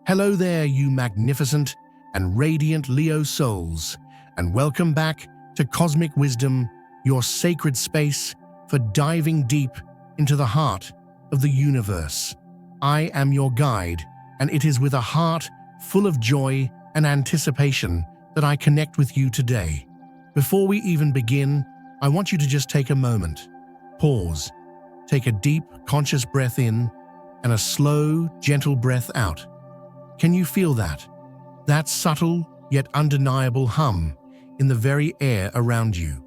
Hello there, you magnificent and radiant Leo souls, and welcome back to Cosmic Wisdom, your sacred space for diving deep into the heart of the universe. I am your guide, and it is with a heart full of joy and anticipation that I connect with you today. Before we even begin, I want you to just take a moment. Pause. Take a deep, conscious breath in and a slow, gentle breath out. Can you feel that? That subtle yet undeniable hum in the very air around you.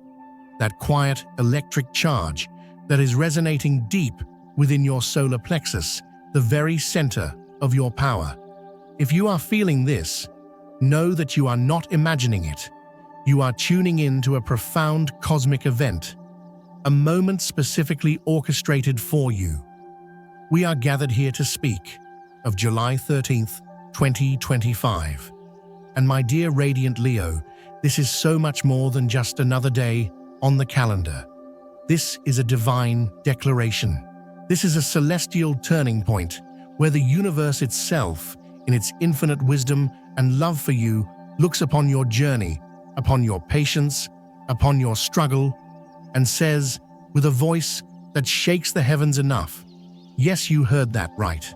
That quiet electric charge that is resonating deep within your solar plexus, the very center of your power. If you are feeling this, know that you are not imagining it. You are tuning in to a profound cosmic event, a moment specifically orchestrated for you. We are gathered here to speak of July 13th, 2025. And my dear Radiant Leo, this is so much more than just another day on the calendar. This is a divine declaration. This is a celestial turning point where the universe itself, in its infinite wisdom and love for you, looks upon your journey, upon your patience, upon your struggle, and says, with a voice that shakes the heavens enough, yes, you heard that right.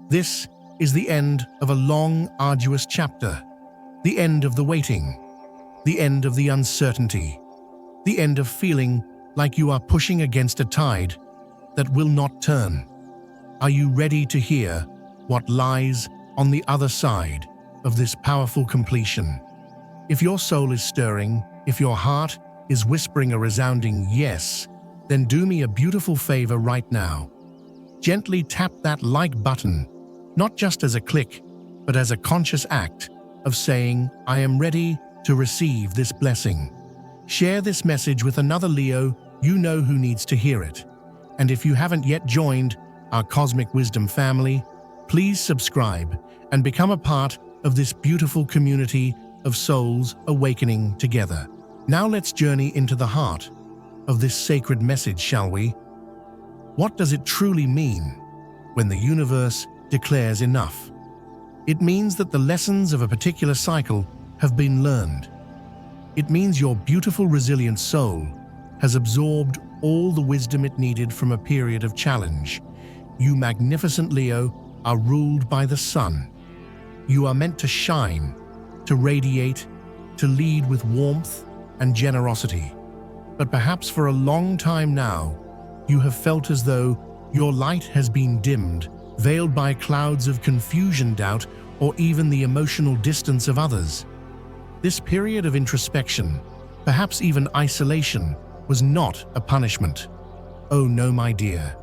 This is the end of a long, arduous chapter, the end of the waiting, the end of the uncertainty, the end of feeling like you are pushing against a tide that will not turn. Are you ready to hear what lies on the other side of this powerful completion? If your soul is stirring, if your heart is whispering a resounding yes, then do me a beautiful favor right now. Gently tap that like button, not just as a click, but as a conscious act of saying, I am ready to receive this blessing. Share this message with another Leo you know who needs to hear it. And if you haven't yet joined our Cosmic Wisdom family, please subscribe and become a part of this beautiful community of souls awakening together. Now let's journey into the heart of this sacred message, shall we? What does it truly mean when the universe declares enough? It means that the lessons of a particular cycle have been learned. It means your beautiful, resilient soul has absorbed all the wisdom it needed from a period of challenge. You magnificent Leo are ruled by the sun. You are meant to shine, to radiate, to lead with warmth and generosity. But perhaps for a long time now, you have felt as though your light has been dimmed, veiled by clouds of confusion, doubt, or even the emotional distance of others. This period of introspection, perhaps even isolation, was not a punishment. Oh no, my dear.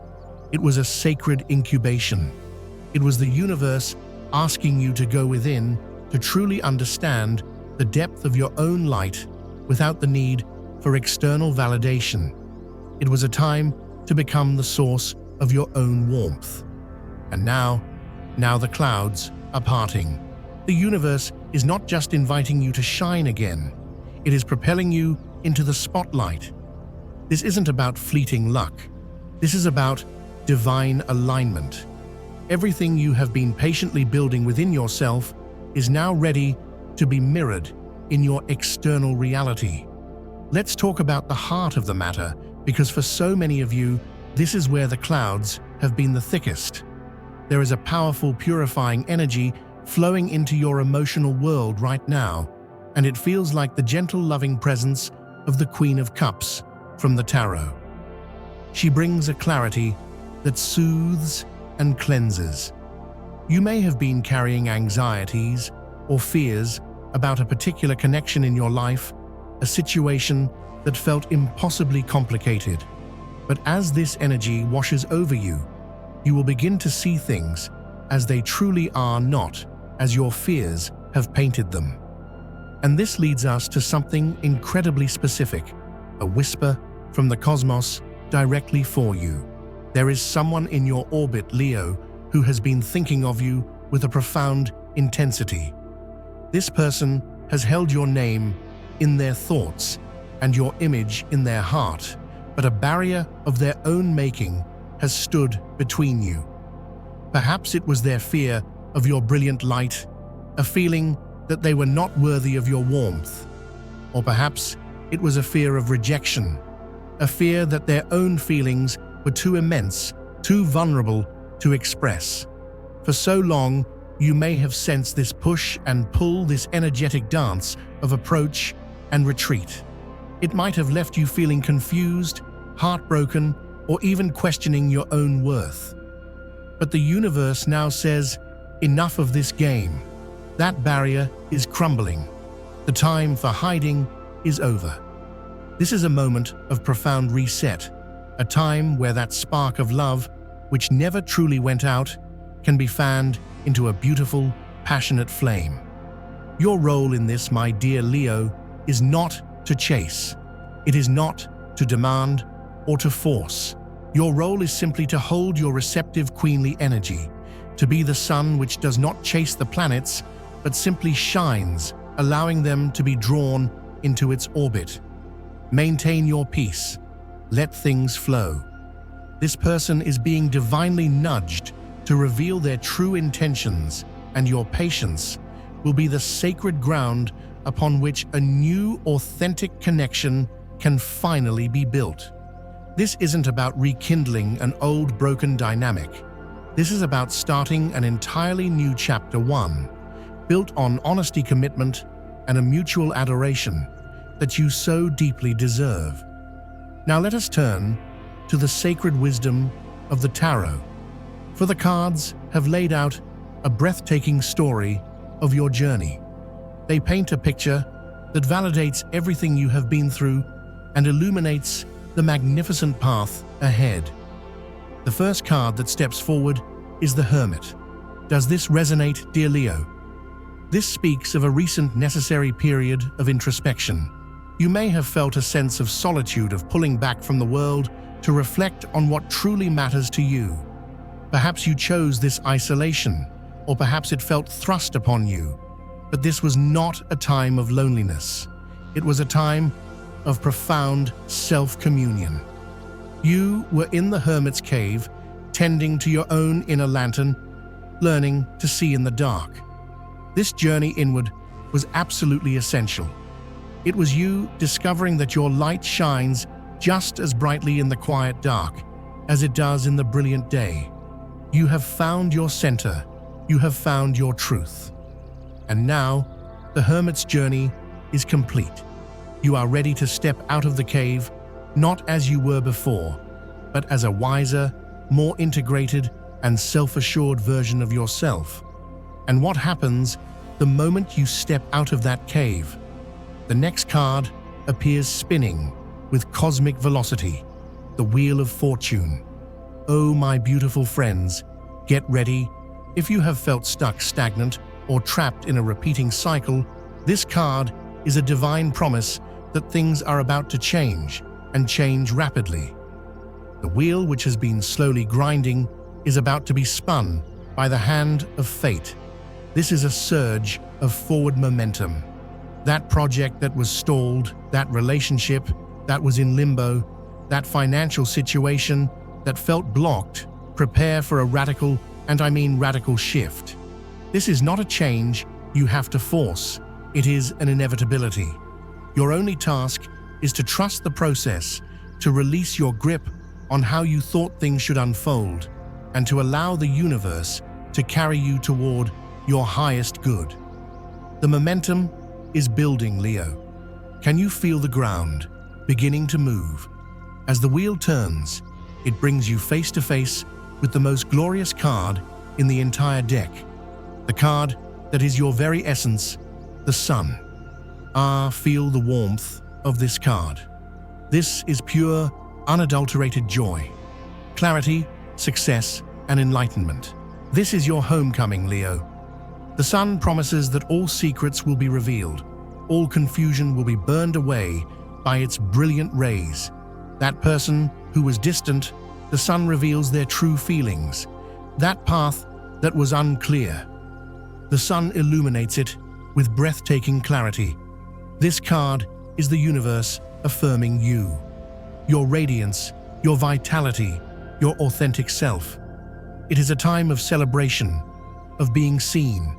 It was a sacred incubation. It was the universe asking you to go within to truly understand the depth of your own light without the need for external validation. It was a time to become the source of your own warmth. And now the clouds are parting. The universe is not just inviting you to shine again, it is propelling you into the spotlight. This isn't about fleeting luck. This is about divine alignment. Everything you have been patiently building within yourself is now ready to be mirrored in your external reality. Let's talk about the heart of the matter, because for so many of you, this is where the clouds have been the thickest. There is a powerful, purifying energy flowing into your emotional world right now, and it feels like the gentle, loving presence of the Queen of Cups from the Tarot. She brings a clarity that soothes and cleanses. You may have been carrying anxieties or fears about a particular connection in your life, a situation that felt impossibly complicated. But as this energy washes over you, you will begin to see things as they truly are, not as your fears have painted them. And this leads us to something incredibly specific, a whisper from the cosmos directly for you. There is someone in your orbit, Leo, who has been thinking of you with a profound intensity. This person has held your name in their thoughts and your image in their heart, but a barrier of their own making has stood between you. Perhaps it was their fear of your brilliant light, a feeling that they were not worthy of your warmth. Or perhaps it was a fear of rejection, a fear that their own feelings were too immense, too vulnerable to express. For so long, you may have sensed this push and pull, this energetic dance of approach and retreat. It might have left you feeling confused, heartbroken, or even questioning your own worth. But the universe now says, enough of this game. That barrier is crumbling. The time for hiding is over. This is a moment of profound reset, a time where that spark of love, which never truly went out, can be fanned into a beautiful, passionate flame. Your role in this, my dear Leo, is not to chase. It is not to demand or to force. Your role is simply to hold your receptive queenly energy, to be the sun which does not chase the planets, but simply shines, allowing them to be drawn into its orbit. Maintain your peace. Let things flow. This person is being divinely nudged to reveal their true intentions, and your patience will be the sacred ground upon which a new, authentic connection can finally be built. This isn't about rekindling an old, broken dynamic. This is about starting an entirely new chapter 1, built on honesty, commitment, and a mutual adoration that you so deeply deserve. Now let us turn to the sacred wisdom of the tarot, for the cards have laid out a breathtaking story of your journey. They paint a picture that validates everything you have been through and illuminates the magnificent path ahead. The first card that steps forward is the Hermit. Does this resonate, dear Leo? This speaks of a recent necessary period of introspection. You may have felt a sense of solitude, of pulling back from the world to reflect on what truly matters to you. Perhaps you chose this isolation, or perhaps it felt thrust upon you. But this was not a time of loneliness. It was a time of profound self-communion. You were in the hermit's cave, tending to your own inner lantern, learning to see in the dark. This journey inward was absolutely essential. It was you discovering that your light shines just as brightly in the quiet dark as it does in the brilliant day. You have found your center. You have found your truth. And now, the hermit's journey is complete. You are ready to step out of the cave, not as you were before, but as a wiser, more integrated, and self-assured version of yourself. And what happens the moment you step out of that cave? The next card appears spinning with cosmic velocity, the Wheel of Fortune. Oh, my beautiful friends, get ready. If you have felt stuck, stagnant, or trapped in a repeating cycle, this card is a divine promise that things are about to change, and change rapidly. The wheel, which has been slowly grinding, is about to be spun by the hand of fate. This is a surge of forward momentum. That project that was stalled, that relationship that was in limbo, that financial situation that felt blocked, prepare for a radical, and I mean radical, shift. This is not a change you have to force. It is an inevitability. Your only task is to trust the process, to release your grip on how you thought things should unfold, and to allow the universe to carry you toward your highest good. The momentum is building, Leo. Can you feel the ground beginning to move? As the wheel turns, it brings you face to face with the most glorious card in the entire deck. The card that is your very essence, the Sun. Ah, feel the warmth of this card. This is pure, unadulterated joy, clarity, success, and enlightenment. This is your homecoming, Leo. The Sun promises that all secrets will be revealed, all confusion will be burned away by its brilliant rays. That person who was distant, the Sun reveals their true feelings. That path that was unclear, the Sun illuminates it with breathtaking clarity. This card is the universe affirming you, your radiance, your vitality, your authentic self. It is a time of celebration, of being seen,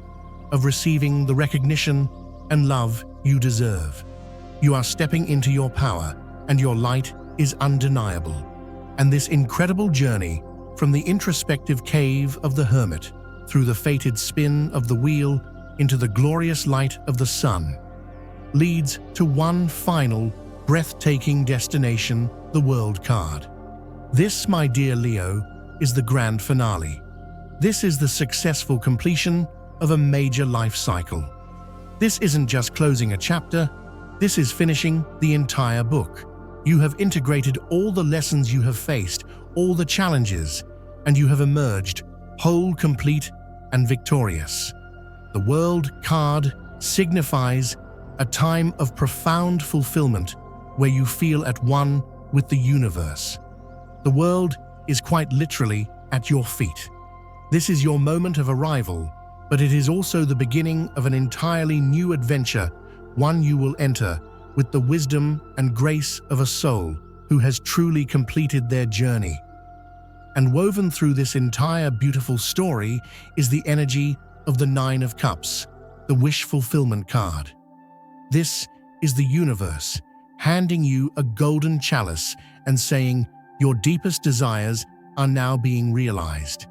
of receiving the recognition and love you deserve. You are stepping into your power, and your light is undeniable. And this incredible journey from the introspective cave of the hermit through the fated spin of the wheel into the glorious light of the sun leads to one final, breathtaking destination, the World card. This, my dear Leo, is the grand finale. This is the successful completion of a major life cycle. This isn't just closing a chapter, this is finishing the entire book. You have integrated all the lessons you have faced, all the challenges, and you have emerged whole, complete, and victorious. The World card signifies a time of profound fulfillment where you feel at one with the universe. The world is quite literally at your feet. This is your moment of arrival, but it is also the beginning of an entirely new adventure, one you will enter with the wisdom and grace of a soul who has truly completed their journey. And woven through this entire beautiful story is the energy of the Nine of Cups, the wish fulfillment card. This is the universe handing you a golden chalice and saying your deepest desires are now being realized.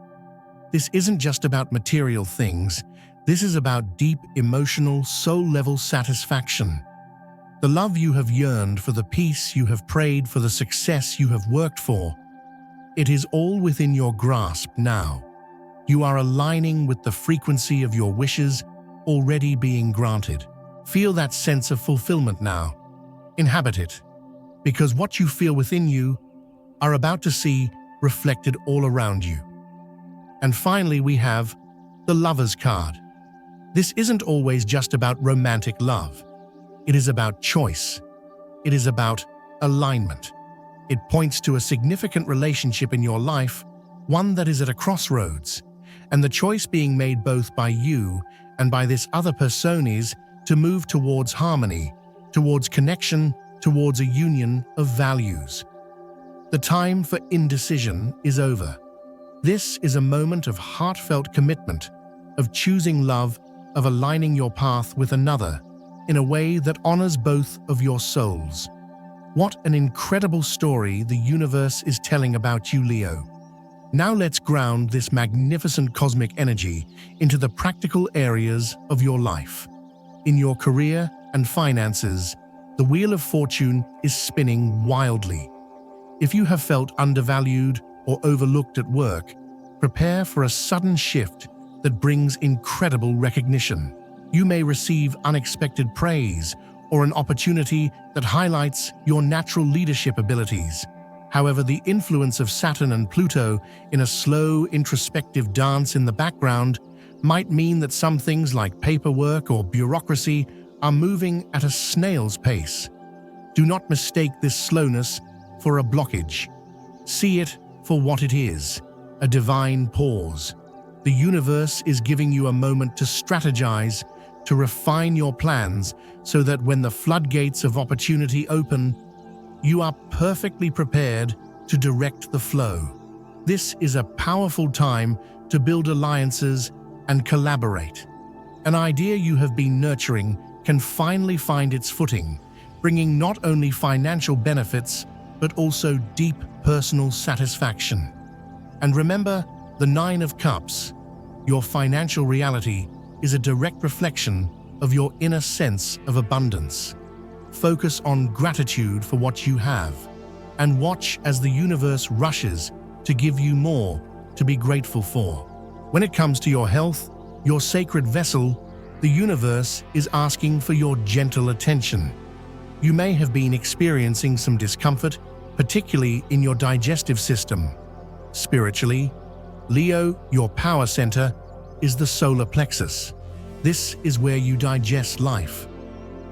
This isn't just about material things, this is about deep emotional, soul-level satisfaction. The love you have yearned for, the peace you have prayed for, the success you have worked for, it is all within your grasp now. You are aligning with the frequency of your wishes already being granted. Feel that sense of fulfillment now. Inhabit it, because what you feel within you are about to see reflected all around you. And finally, we have the Lover's card. This isn't always just about romantic love. It is about choice. It is about alignment. It points to a significant relationship in your life, one that is at a crossroads, and the choice being made both by you and by this other person is to move towards harmony, towards connection, towards a union of values. The time for indecision is over. This is a moment of heartfelt commitment, of choosing love, of aligning your path with another in a way that honors both of your souls. What an incredible story the universe is telling about you, Leo. Now let's ground this magnificent cosmic energy into the practical areas of your life. In your career and finances, the Wheel of Fortune is spinning wildly. If you have felt undervalued or overlooked at work, prepare for a sudden shift that brings incredible recognition. You may receive unexpected praise or an opportunity that highlights your natural leadership abilities. However, the influence of Saturn and Pluto in a slow, introspective dance in the background might mean that some things like paperwork or bureaucracy are moving at a snail's pace. Do not mistake this slowness for a blockage. See it for what it is, a divine pause. The universe is giving you a moment to strategize, to refine your plans so that when the floodgates of opportunity open, you are perfectly prepared to direct the flow. This is a powerful time to build alliances and collaborate. An idea you have been nurturing can finally find its footing, bringing not only financial benefits, but also deep personal satisfaction. And remember, the Nine of Cups, your financial reality, is a direct reflection of your inner sense of abundance. Focus on gratitude for what you have, and watch as the universe rushes to give you more to be grateful for. When it comes to your health, your sacred vessel, the universe is asking for your gentle attention. You may have been experiencing some discomfort, particularly in your digestive system. Spiritually, Leo, your power center, is the solar plexus. This is where you digest life.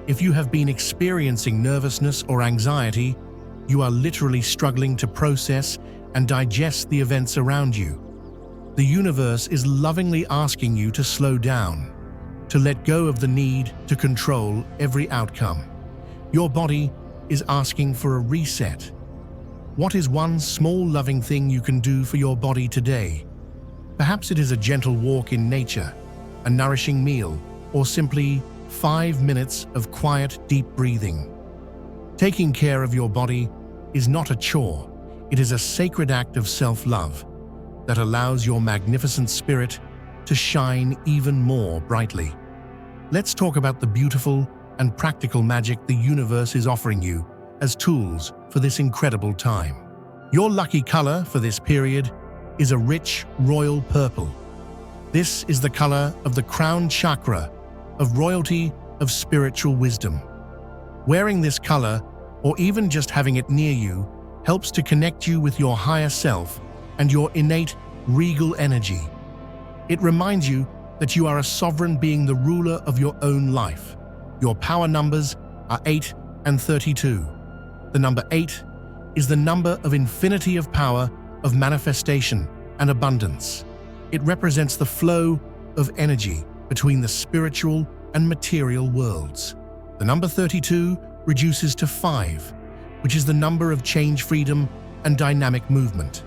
If you have been experiencing nervousness or anxiety, you are literally struggling to process and digest the events around you. The universe is lovingly asking you to slow down, to let go of the need to control every outcome. Your body is asking for a reset. What is one small loving thing you can do for your body today? Perhaps it is a gentle walk in nature, a nourishing meal, or simply 5 minutes of quiet, deep breathing. Taking care of your body is not a chore. It is a sacred act of self-love that allows your magnificent spirit to shine even more brightly. Let's talk about the beautiful and practical magic the universe is offering you as tools for this incredible time. Your lucky color for this period is a rich royal purple. This is the color of the crown chakra, of royalty, of spiritual wisdom. Wearing this color, or even just having it near you, helps to connect you with your higher self and your innate, regal energy. It reminds you that you are a sovereign being, the ruler of your own life. Your power numbers are 8 and 32. The number 8 is the number of infinity, of power, of manifestation and abundance. It represents the flow of energy between the spiritual and material worlds. The number 32 reduces to 5, which is the number of change, freedom, and dynamic movement.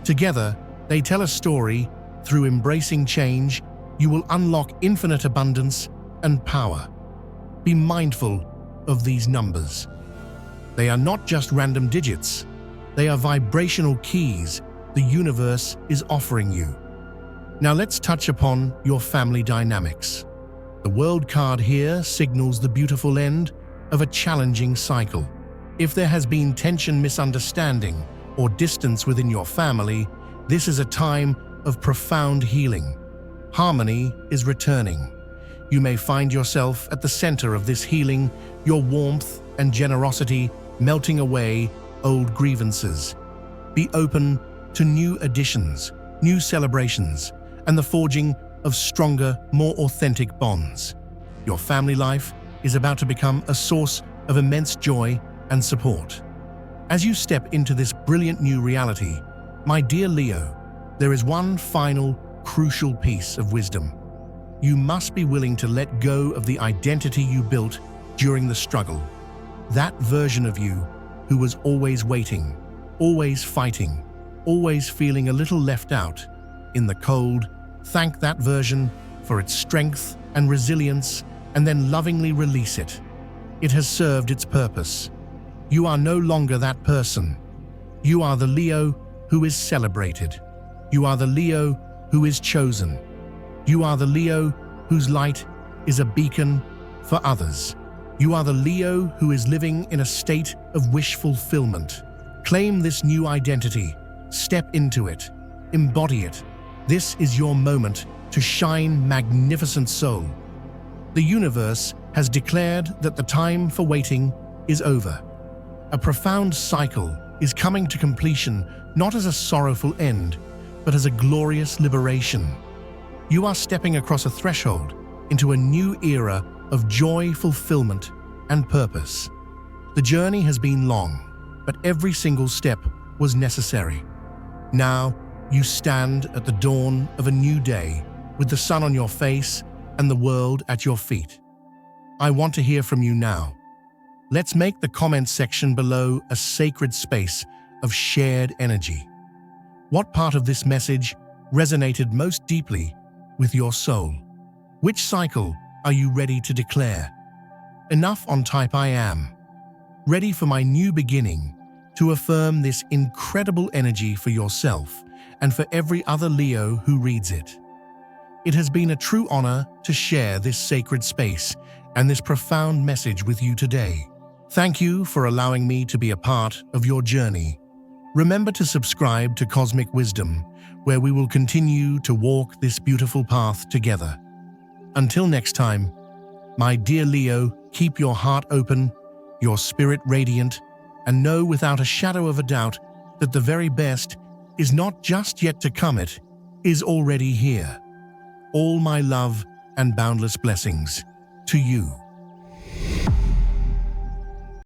Together, they tell a story. Through embracing change, you will unlock infinite abundance and power. Be mindful of these numbers. They are not just random digits. They are vibrational keys the universe is offering you. Now let's touch upon your family dynamics. The World card here signals the beautiful end of a challenging cycle. If there has been tension, misunderstanding, or distance within your family, this is a time of profound healing. Harmony is returning. You may find yourself at the center of this healing, your warmth and generosity melting away old grievances. Be open to new additions, new celebrations, and the forging of stronger, more authentic bonds. Your family life is about to become a source of immense joy and support. As you step into this brilliant new reality, my dear Leo, there is one final, crucial piece of wisdom. You must be willing to let go of the identity you built during the struggle. That version of you who was always waiting, always fighting, always feeling a little left out in the cold. Thank that version for its strength and resilience, and then lovingly release it. It has served its purpose. You are no longer that person. You are the Leo who is celebrated. You are the Leo who is chosen. You are the Leo whose light is a beacon for others. You are the Leo who is living in a state of wish fulfillment. Claim this new identity. Step into it. Embody it. This is your moment to shine, magnificent soul. The universe has declared that the time for waiting is over. A profound cycle is coming to completion, not as a sorrowful end, but as a glorious liberation. You are stepping across a threshold into a new era of joy, fulfillment, and purpose. The journey has been long, but every single step was necessary. Now, you stand at the dawn of a new day with the sun on your face and the world at your feet. I want to hear from you now. Let's make the comment section below a sacred space of shared energy. What part of this message resonated most deeply with your soul? Which cycle are you ready to declare? Enough on Type I Am. Ready for my new beginning, to affirm this incredible energy for yourself and for every other Leo who reads it. It has been a true honor to share this sacred space and this profound message with you today. Thank you for allowing me to be a part of your journey. Remember to subscribe to Cosmic Wisdom, where we will continue to walk this beautiful path together. Until next time, my dear Leo, keep your heart open, your spirit radiant, and know without a shadow of a doubt that the very best is not just yet to come, it is already here. All my love and boundless blessings to you.